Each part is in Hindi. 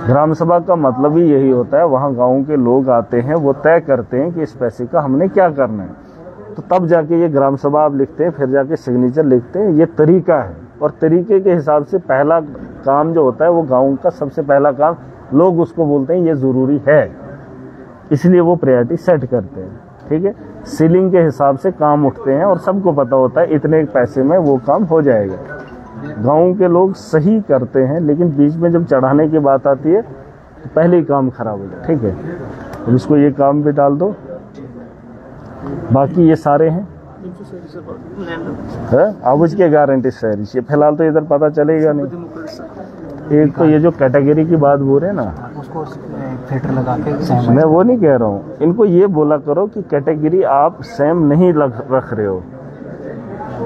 ग्राम सभा का मतलब ही यही होता है, वहाँ गाँव के लोग आते हैं, वो तय करते हैं कि इस पैसे का हमने क्या करना है, तो तब जाके ये ग्राम सभा आप लिखते हैं, फिर जाके सिग्नेचर लिखते हैं। ये तरीका है, और तरीके के हिसाब से पहला काम जो होता है वो गाँव का सबसे पहला काम, लोग उसको बोलते हैं ये ज़रूरी है, इसलिए वो प्रायोरिटी सेट करते हैं। ठीक है, सीलिंग के हिसाब से काम उठते हैं और सबको पता होता है इतने पैसे में वो काम हो जाएगा। गाँव के लोग सही करते हैं, लेकिन बीच में जब चढ़ाने की बात आती है तो पहले ही काम खराब हो जाए। ठीक है, अब इसको ये काम पे डाल दो, बाकी ये सारे हैं अब उसके गारंटी सर, ये फिलहाल तो इधर पता चलेगा नहीं। एक तो ये जो कैटेगरी की बात बोल रहे हैं ना, उसको फिल्टर लगा के मैं वो नहीं कह रहा हूँ, इनको ये बोला करो कि कैटेगरी आप सेम नहीं रख रहे हो।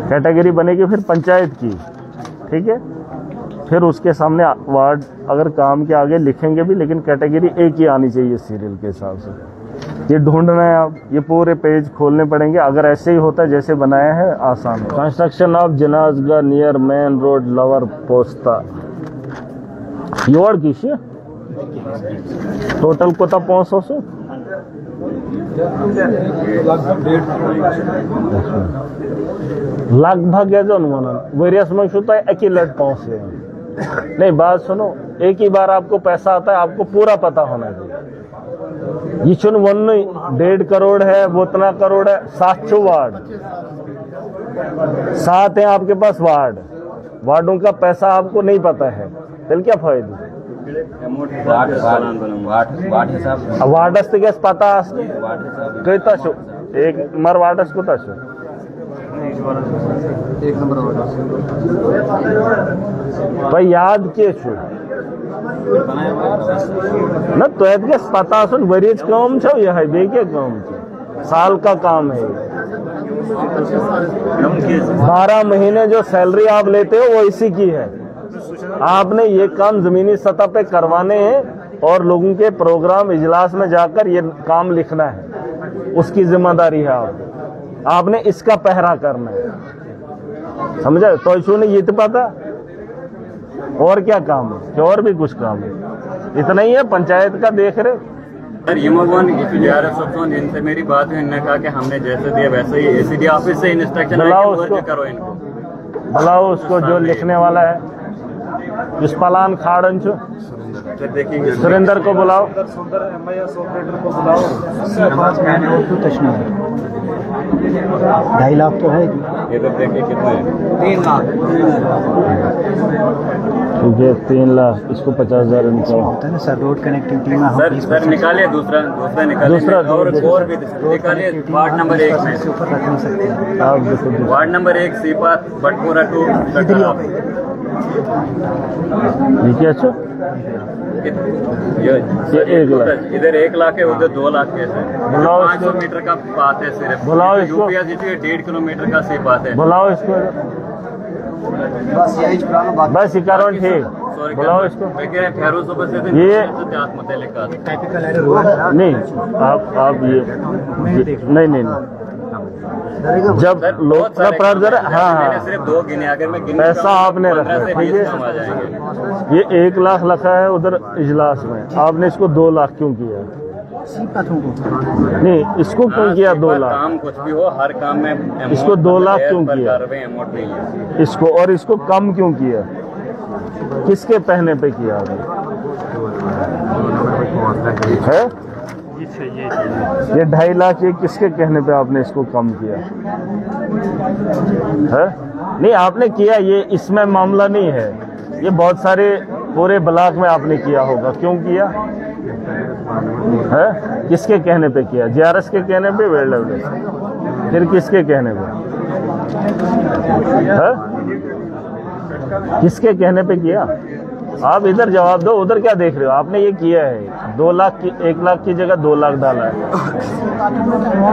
कैटेगरी बनेगी फिर पंचायत की, ठीक है, फिर उसके सामने वार्ड अगर काम के आगे लिखेंगे भी, लेकिन कैटेगरी एक ही आनी चाहिए सीरियल के हिसाब से। ये ढूंढना है आप, ये पूरे पेज खोलने पड़ेंगे। अगर ऐसे ही होता है जैसे बनाया है, आसान है। कंस्ट्रक्शन ऑफ जनाजगा नियर मेन रोड लवर पोस्ता योर किसी टोटल को 500 लगभग है जो अनुमान वरियस में शुता है एक ही लट पहुंचे। नहीं, बात सुनो, एक ही बार आपको पैसा आता है, आपको पूरा पता होना चाहिए। ये चुन 1.5 करोड़ है, वो इतना करोड़ है, 700 वार्ड 7 है आपके पास वार्ड, वार्डों का पैसा आपको नहीं पता है, फिर क्या फायदा? वार्डस के पता कहता छो एक मर वार्डस को तशो एक नंबर भाई याद के छो न तो के पता सुन वरीज काम छो, यह है बेके काम छो, साल का काम है। 12 महीने जो सैलरी आप लेते हो वो इसी की है। आपने ये काम जमीनी सतह पे करवाने हैं और लोगों के प्रोग्राम इजलास में जाकर ये काम लिखना है, उसकी जिम्मेदारी है आपने इसका पहरा करना है, समझा? तो इसो ने ये तो पता और क्या काम है, और भी कुछ काम है, इतना ही है पंचायत का देख रहे। सर इनसे मेरी बात हुई, इन्होंने कहा कि हमने जैसे दिया वैसे ही एसीडी ऑफिस से इंस्ट्रक्शन करो इनको, बुलाओ उसको जो लिखने वाला है, विस्पलान खाड़न छो, सुरेंद्र को बुलाओ, सुंदर MIS ऑपरेटर को बुलाओ। 2.5 लाख तो है। ये तो देखिए कितना है, 3 लाख। ठीक है, 3 लाख, इसको 50,000 होता है ना सर, रोड कनेक्टिविटी में सर निकालिए दूसरा निकालिए और भी निकालिए। वार्ड नंबर 1 में ऊपर रख नहीं सकते। वार्ड नंबर 1 सीपात बटपुरा 2 ये क्या अच्छा ये 1 लाख, इधर 1 लाख है, उधर 2 लाख कैसे? 500 मीटर का बात है सिर्फ। बुलाओ इसको। यूपीएस 1.5 किलोमीटर का सी बात है। बुलाओ इसको, बस यही पुराना बात, बस ये करो, ठीक, बुलाओ इसको। ये टाइपिकल एरर हुआ है। नहीं, आप ये नहीं जब लोग हाँ सिर्फ 2 गिने, अगर मैं पैसा आपने रखा, ठीक है, ये 1 लाख रखा है उधर इजलास में, आपने इसको 2 लाख क्यों किया? नहीं, इसको क्यों किया 2 लाख? काम कुछ भी हो, हर काम में इसको 2 लाख क्यों किया इसको, और इसको कम क्यों किया? किसके कहने पे किया है? ये 2.5 लाख ये किसके कहने पे आपने इसको कम किया है? नहीं, आपने किया, ये इसमें मामला नहीं है, ये बहुत सारे पूरे ब्लॉक में आपने किया होगा। क्यों किया है? किसके कहने पे किया? JRS के कहने पे, फिर किसके कहने पे है? किसके कहने पे किया? आप इधर जवाब दो, उधर क्या देख रहे हो? आपने ये किया है 2 लाख की, 1 लाख की जगह 2 लाख डाला है।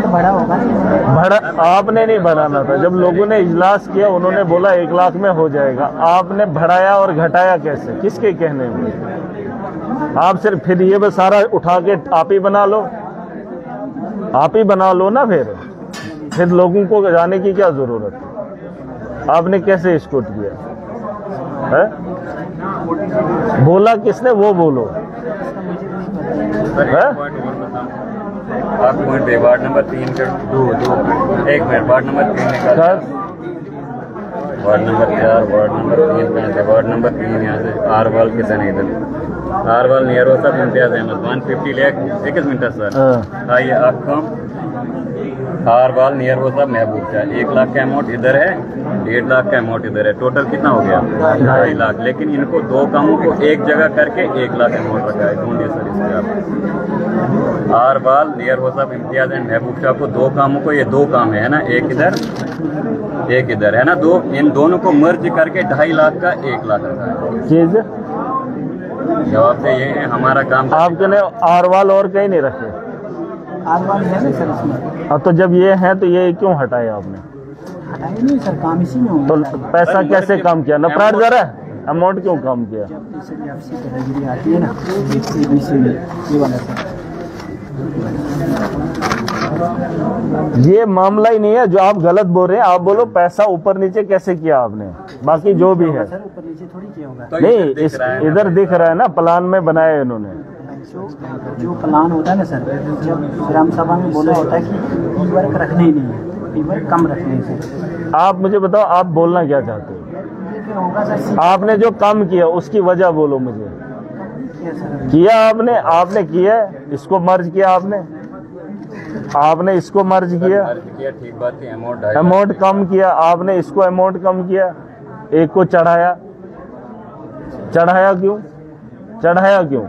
बड़ा होगा, बड़ा आपने नहीं बढ़ाना था। जब लोगों ने इजलास किया उन्होंने बोला 1 लाख में हो जाएगा, आपने बढ़ाया और घटाया कैसे? किसके कहने में? आप सिर्फ फिर ये बस सारा उठा के आप ही बना लो, आप ही बना लो ना, फिर लोगों को जाने की क्या जरूरत है? आपने कैसे स्कूट किया है? बोला किसने वो बोलो। सर एक पॉइंट और बताऊं, आप पॉइंट पे वार्ड नंबर 3 के दो एक मिनट, वार्ड नंबर 3 निकाल, वार्ड नंबर 4, वार्ड नंबर 3 कहाँ से, वार्ड नंबर 3 यहाँ से आरवाल किसे नहीं इधर, आरवाल नियर होता है इम्तियाज अहमद 150 लाख 21 मिनट सर। आइए आपको आरवाल नियर होता महबूब शाह 1 लाख का अमाउंट इधर है, 1.5 लाख का अमाउंट इधर है, टोटल कितना हो गया 2.5 लाख। लेकिन इनको दो कामों को एक जगह करके 1 लाख अमाउंट रखा है। ढूंढिए सर इसके आप, आरवाल नियर होता इम्तियाज एंड महबूब शाह को दो कामों को, ये दो काम है ना, एक इधर एक इधर है ना, दो इन दोनों को मर्ज करके 2.5 लाख का 1 लाख रखा है। जवाब से ये है हमारा काम। आपके ने आरवाल और कहीं नहीं रखे? आरवाल है ना सर इसमें। अब तो जब ये है तो ये क्यों हटाया आपने? हटाए नहीं सर, काम इसी में होगा। तो पैसा कैसे कम किया? नपराट जरा अमाउंट क्यों कम किया? कैटेगरी आती है ना, ये वाला सर। ये मामला ही नहीं है जो आप गलत बोल रहे हैं। आप बोलो पैसा ऊपर नीचे कैसे किया आपने, बाकी जो भी है सर ऊपर नीचे थोड़ी किया होगा। नहीं, इधर दिख रहा है ना, प्लान में बनाया इन्होंने। जो प्लान होता है ना सर, जब ग्राम सभा में बोला होता है कि ई वर्क रखने ही नहीं है, ई वर्क कम रखने से। आप मुझे बताओ आप बोलना क्या चाहते हो? होगा सर, आपने जो काम किया उसकी वजह बोलो मुझे। किया आपने किया, इसको मर्ज किया आपने इसको मर्ज किया, ठीक बात है। अमाउंट कम किया आपने, इसको अमाउंट कम किया, एक को चढ़ाया क्यों?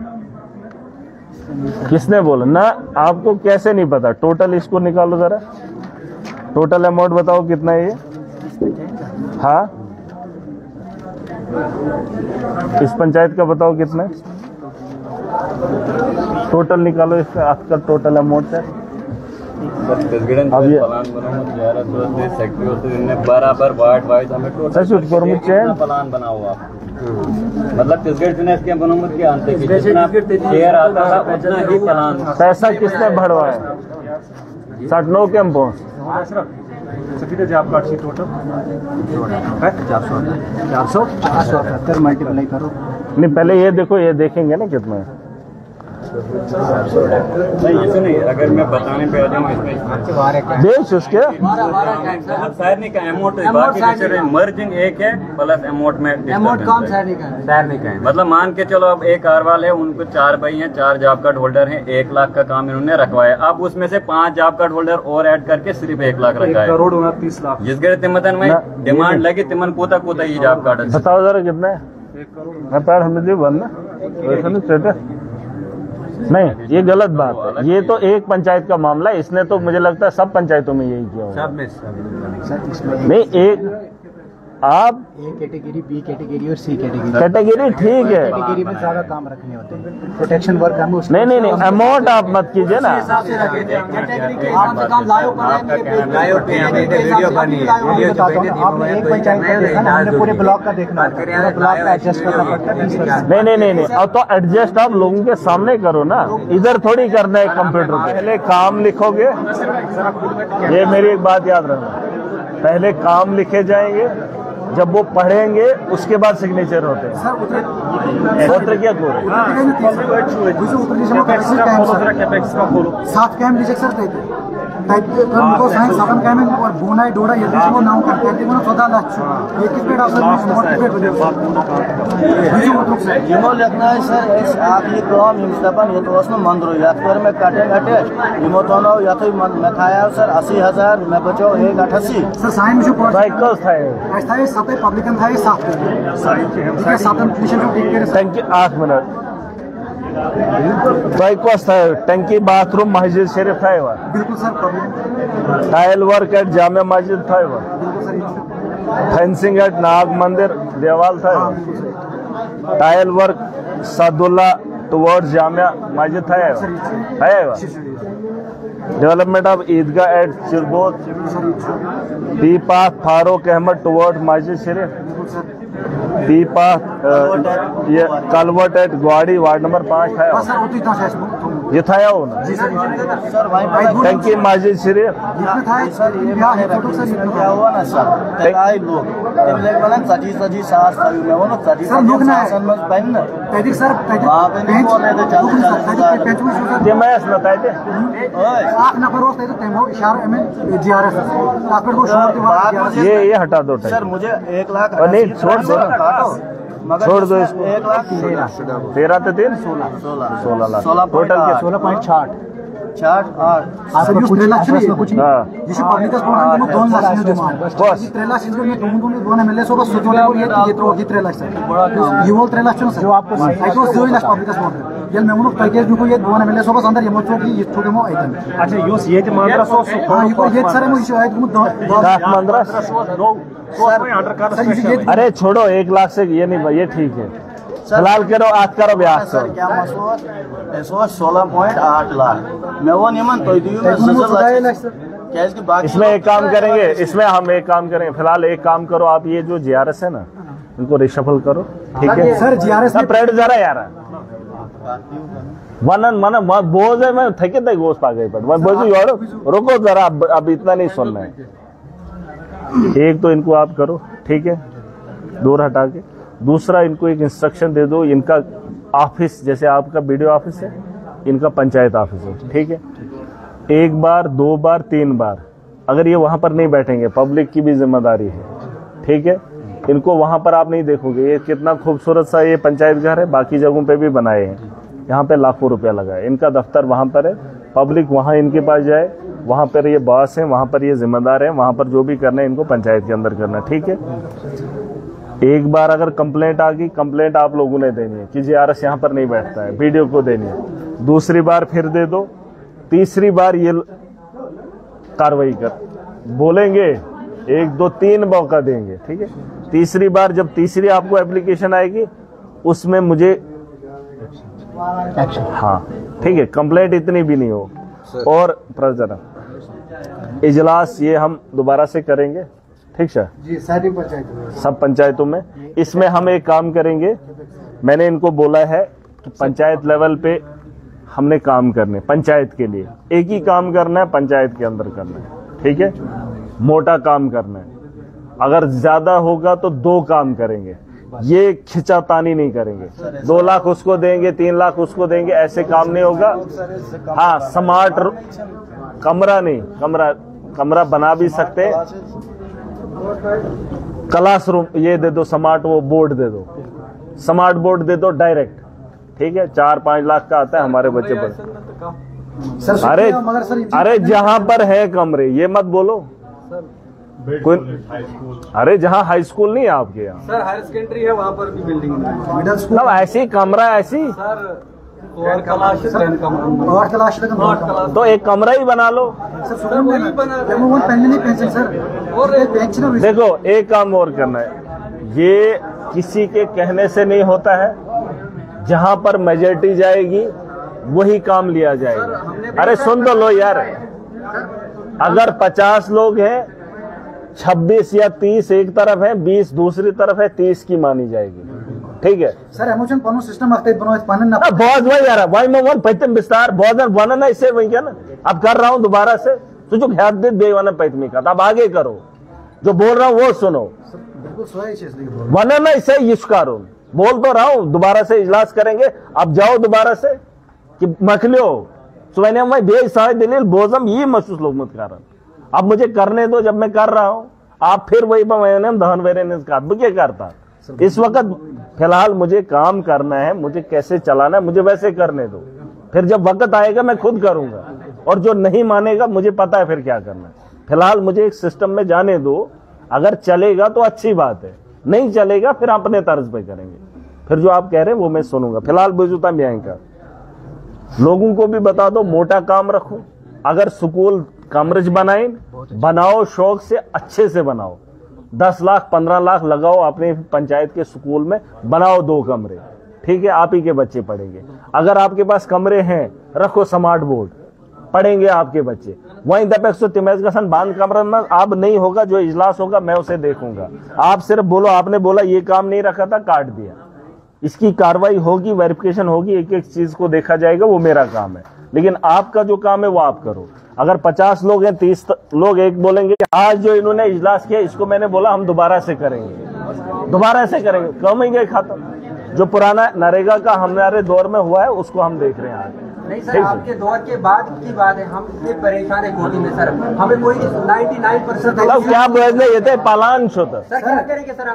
किसने बोला ना? आपको कैसे नहीं पता? टोटल इसको निकालो जरा, टोटल अमाउंट बताओ कितना है ये। हाँ, इस पंचायत का बताओ कितना है, टोटल निकालो इसका, आपका टोटल अमाउंट है। अब ये बराबर वार्ड वाइज हमें टोटल प्लान बना हुआ, मतलब के बनोमत के अंत जितना शेयर आता था उतना ही प्लान। पैसा किसने भरवाया? 69 कैंप टोटल 478 मल्टीप्लाई करो। नहीं, पहले ये देखो, ये देखेंगे ना कितना है। नहीं ऐसे नहीं, अगर मैं बताने पे आ जाऊँ इसमें देश उसके शायद का अमाउंट बाकी मर्जिंग एक है प्लस अमाउंट में अमाउंट कम शायद नहीं का, मतलब मान के चलो अब एक आरवाल है, उनको 4 भाई हैं, 4 जॉब कार्ड होल्डर हैं, 1 लाख का काम इन्होंने रखवाया। अब उसमें से 5 जॉब कार्ड होल्डर और ऐड करके सिर्फ 1 लाख रखा है। 1,29 लाख जिस गए तिमतन में डिमांड लगी तिमन कोता ये जॉब कार्ड बताओ जरा कितना है। हमने बनना वैसे नहीं, नहीं ये गलत बात है। ये तो एक पंचायत का मामला है, इसने तो मुझे लगता है सब पंचायतों में यही किया होगा। नहीं, एक आप ए कैटेगरी, बी कैटेगरी और सी कैटेगरी ठीक है, कैटेगरी में ज्यादा काम रखने होते हैं, प्रोटेक्शन वर्क हमें नहीं अमाउंट आप मत कीजिए ना। एक पंचायत का देखा ना, हमने पूरे ब्लॉक का देखना, ब्लॉक का एडजस्ट करना पड़ता है। नहीं अब तो एडजस्ट आप लोगों के सामने करो ना, इधर थोड़ी करना है कंप्यूटर पे। पहले काम लिखोगे, ये मेरी एक बात याद रखना, पहले काम लिखे जाएंगे, जब वो पढ़ेंगे उसके बाद सिग्नेचर होते हैं। क्या सात कैम सर टाइप को साइंस सावन कैम और बोनाई डोडा ये वो नाम करते हैं वो 14 लाख एक पेड़ असल में मोटिवेट हो जाए। यमो लगना है सर आप ये काम हिमस्तापन ये तो उसमें मंद्रो याद कर में काटे यमो तो ना या तो मैं खाया सर 80,000 मैं बचो 188 सर साइन में जो साइकिल था ऐसा है सब पब्लिकन था ये साफ साधन मिशन जो टेक केयर 8 मिनट टंकी बाथरूम मस्जिद शरीफ था बिल्कुल सर, टाइल वर्क एट जामे मस्जिद था फेंसिंग एट नाग मंदिर देवाल था tile work Sadullah toward Jamia Masjid था development of Eidgah at Chirbot P path Farooq Ahmad toward Masjid Sharif P path ये culvert at Gwadi ward number 5 है। ये था या वो ना सर वहीं टंकी माजिद शरीफ सर क्या हुआ ना सर तेलाई लोग बना 30 सास मैं वो ना 30 सर वहाँ पे नहीं बोल रहे थे ये मैं बताए थे ये हटा दो सर मुझे 1 लाख नहीं छोड़ दो छोड़ दो इसको 1 लाख 13 तो 3 16 लाख टोटल के 16.60 कुछ अरे छोड़ो 1 लाख से ये नहीं भाई ये ठीक है फिलहाल करो आज करो ब्याह सर क्या मसूद 16.8 लाख मैं वो नहीं मान तो इसमें एक काम करेंगे इसमें हम एक काम करेंगे फिलहाल एक काम करो आप ये जो जीआरएस है ना इनको रिशफल करो ठीक है सर जीआरएस प्रेड जरा यार मन बोझ है मैं थके थे गोश्त पा गई पर रुको जरा अब इतना नहीं सुनना है एक तो इनको आप करो ठीक है दूर हटा के दूसरा इनको एक इंस्ट्रक्शन दे दो इनका ऑफिस जैसे आपका बीडीओ ऑफिस है इनका पंचायत ऑफिस है ठीक है 1 बार 2 बार 3 बार अगर ये वहां पर नहीं बैठेंगे पब्लिक की भी जिम्मेदारी है ठीक है इनको वहां पर आप नहीं देखोगे ये कितना खूबसूरत सा ये पंचायत घर है बाकी जगहों पे भी बनाए हैं यहाँ पे लाखों रुपया लगा है इनका दफ्तर वहां पर है पब्लिक वहां इनके पास जाए वहां पर ये बॉस है वहां पर ये जिम्मेदार है वहां पर जो भी करना है इनको पंचायत के अंदर करना ठीक है एक बार अगर कंप्लेंट आ गई कंप्लेंट आप लोगों ने देनी है कि जीआरएस यहाँ पर नहीं बैठता है बीडीओ को देनी है दूसरी बार फिर दे दो तीसरी बार ये कार्रवाई कर बोलेंगे 1 2 3 मौका देंगे ठीक है तीसरी बार जब तीसरी आपको एप्लीकेशन आएगी उसमें मुझे हाँ ठीक है कंप्लेंट इतनी भी नहीं हो और प्रजन इजलास ये हम दोबारा से करेंगे ठीक है जी सारी पंचायत सब पंचायतों में इसमें हम एक काम करेंगे मैंने इनको बोला है कि पंचायत लेवल पे हमने काम करने पंचायत के लिए एक ही काम करना है पंचायत के अंदर करना है ठीक है मोटा काम करना है अगर ज्यादा होगा तो 2 काम करेंगे ये खिंचातानी नहीं करेंगे 2 लाख उसको देंगे 3 लाख उसको देंगे ऐसे काम नहीं होगा हाँ स्मार्ट कमरा नहीं कमरा बना भी सकते क्लासरूम ये दे दो स्मार्ट वो बोर्ड दे दो स्मार्ट बोर्ड दे दो डायरेक्ट ठीक है 4-5 लाख का आता है हमारे बच्चे पर अरे जहां पर है कमरे ये मत बोलो कोई अरे जहाँ हाई स्कूल नहीं है आपके यहाँ सर हायर सेकेंडरी है वहाँ पर भी बिल्डिंग मिडिल स्कूल मतलब ऐसी कमरा ऐसी सर तो एक कमरा ही बना लो देखो एक काम और करना है ये किसी के कहने से नहीं होता है जहां पर मेजॉरिटी जाएगी वही काम लिया जाएगा अरे सुन तो लो यार अगर 50 लोग हैं 26 या 30 एक तरफ है 20 दूसरी तरफ है 30 की मानी जाएगी ठीक है सर एमोशन पनो सिस्टम आते बनवायचं पानं ना बहुत वही यार वही मैं वन पैतम विस्तार बहुत वन ना इससे वही क्या ना अब कर रहा हूं दोबारा से तुझे ख्याल दे देवाना पैतमी का अब आगे करो जो बोल रहा हूं वो सुनो वन ना इससे युष्कारो बोल तो रहा हूं दोबारा से इजलास करेंगे अब जाओ दोबारा से कि मखलियो सुबह मैं बेज सारे दलील बोजम ये महसूस लोग मत कारण अब मुझे करने दो जब मैं कर रहा हूं आप फिर वही दहन वेरे क्या करता इस वक्त फिलहाल मुझे काम करना है मुझे कैसे चलाना है मुझे वैसे करने दो फिर जब वक्त आएगा मैं खुद करूंगा और जो नहीं मानेगा मुझे पता है फिर क्या करना है फिलहाल मुझे एक सिस्टम में जाने दो अगर चलेगा तो अच्छी बात है नहीं चलेगा फिर अपने तर्ज पे करेंगे फिर जो आप कह रहे हैं वो मैं सुनूंगा फिलहाल बुजुता का लोगों को भी बता दो मोटा काम रखो अगर स्कूल कमरेज बनाओ शौक से अच्छे से बनाओ 10 लाख 15 लाख लगाओ अपने पंचायत के स्कूल में बनाओ 2 कमरे ठीक है आप ही के बच्चे पढ़ेंगे अगर आपके पास कमरे हैं रखो स्मार्ट बोर्ड पढ़ेंगे आपके बच्चे वहीं दपेक्सो तिमेज का सन बांध कमरा में अब नहीं होगा जो इजलास होगा मैं उसे देखूंगा आप सिर्फ बोलो आपने बोला ये काम नहीं रखा था काट दिया इसकी कार्रवाई होगी वेरिफिकेशन होगी एक एक चीज को देखा जाएगा वो मेरा काम है लेकिन आपका जो काम है वो आप करो। अगर 50 लोग हैं, 30 लोग एक बोलेंगे कि आज जो इन्होंने इजलास किया इसको मैंने बोला हम दोबारा से करेंगे, कमेंगे खत्म। जो पुराना नरेगा का हमारे दौर में हुआ है उसको हम देख रहे हैं आज। नहीं सर, आपके दौर के बाद की बात है, हम इतने परेशान है कोटी में सर, हमें कोई 99% क्या बोलते ये थे पालान होता सर, क्या करेंगे सर?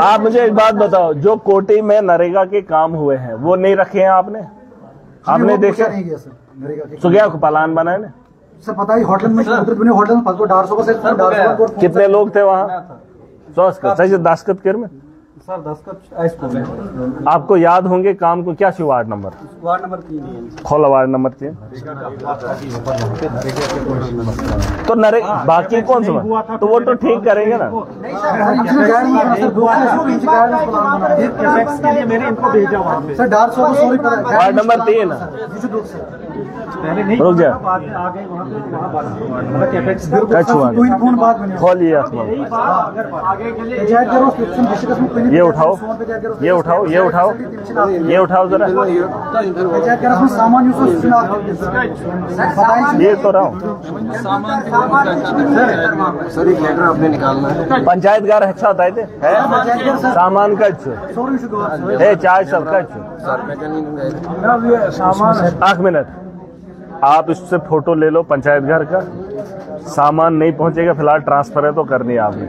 आप मुझे एक बात बताओ, जो कोटी में नरेगा के काम हुए हैं वो नहीं रखे हैं आपने देखे? तो क्या पालान बनाए ना सर? पता ही होटल में कितने लोग थे वहाँ? 10 कर में सर 10 आपको याद होंगे काम को। क्या छो वार्ड नंबर 3 खोला वार्ड नंबर 3 तो नरे बाकी कौन सा तो वो तो ठीक करेंगे ना। वार्ड नंबर 3 रुक जा खोलिए ये उठाओ जरा ये तो रहा हूँ। पंचायत घर अच्छा होता है सामान का चाय सबका 8 मिनट आप इससे फोटो ले लो पंचायत घर का। सामान नहीं पहुंचेगा, फिलहाल ट्रांसफर है तो करनी है आपने।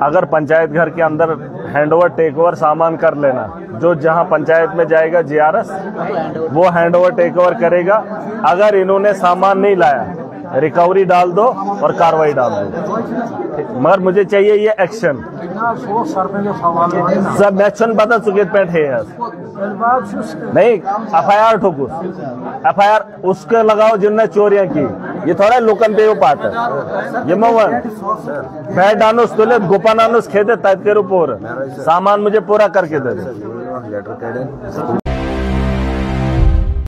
अगर पंचायत घर के अंदर हैंडओवर टेक ओवर सामान कर लेना, जो जहां पंचायत में जाएगा जीआरएस वो हैंडओवर टेक ओवर करेगा। अगर इन्होंने सामान नहीं लाया रिकवरी डाल दो और कार्रवाई डाल दो, मगर मुझे चाहिए ये एक्शन। सब एक्शन बता चुके पेट है नहीं FIR ठोकुस FIR उसके लगाओ जिनने चोरियां की। ये थोड़ा लोकन पे पात है ये मवन बैठ डानुस तुले गोपानानुस खेदे तय के ऊपर सामान मुझे पूरा करके दे दे।